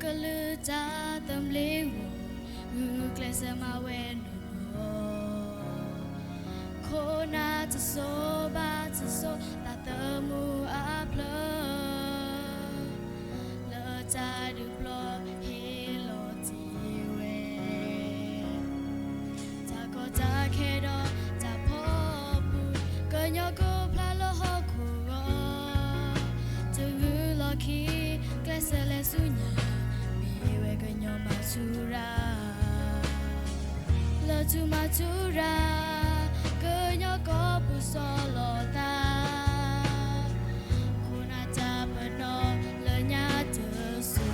个绿扎tâm lý kle se ma we no ko na to so ba to so ta te mu a plo le ta du plo he lo ti we ta ko ta ke do ta po pu ko nyo ko pla lo ho ko tu lo ki kle se le su nya lo tu matura que yo copu solo ta kuna ta pano le nya te su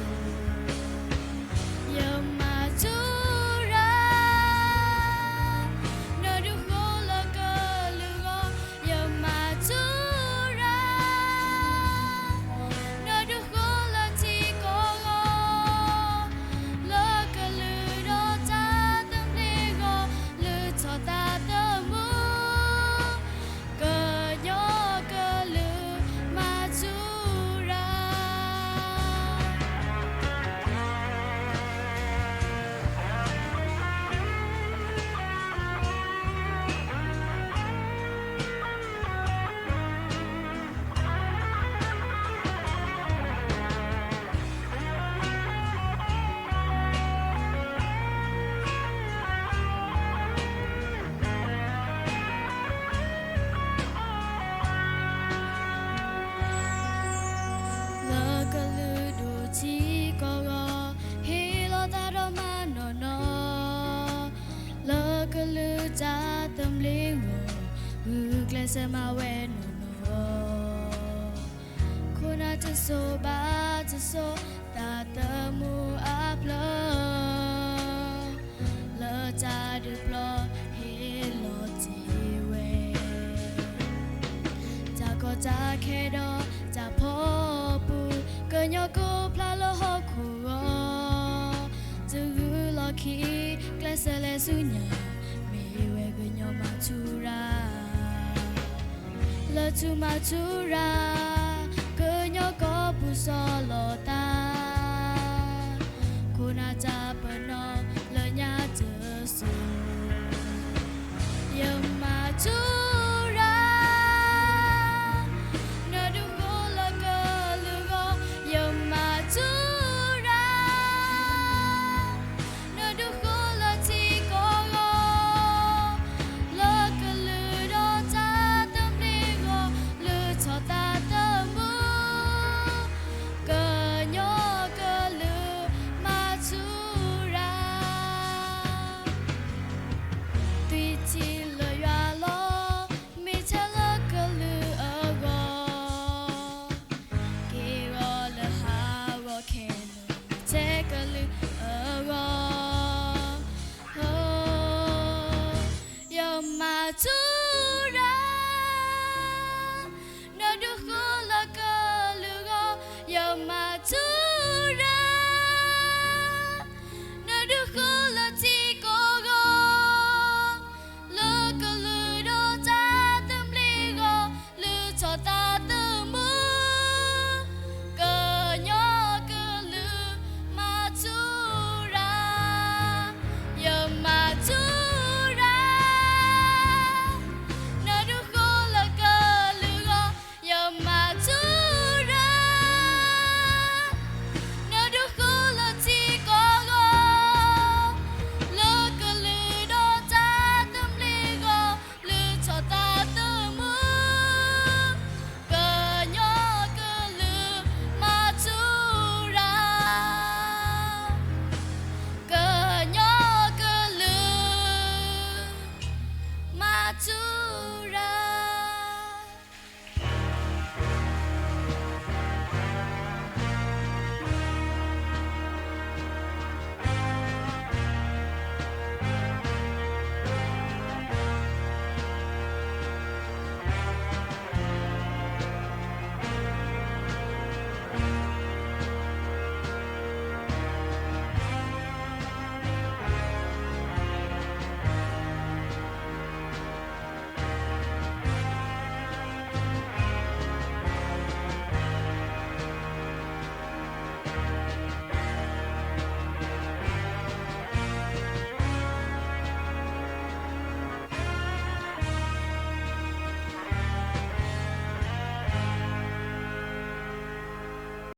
yo matura no du ho lo que lu yo matura no du ho lo ti ko tâm lý kle se ma we no ko na te so ba te so ta te mu a plo le ta du plo he lo ti we ta ko ta ke do ta po pu ko nyo ko pla lo ho ko tu lo ki kle se le su nya lo tu matura que yo copu solo ta kuna ta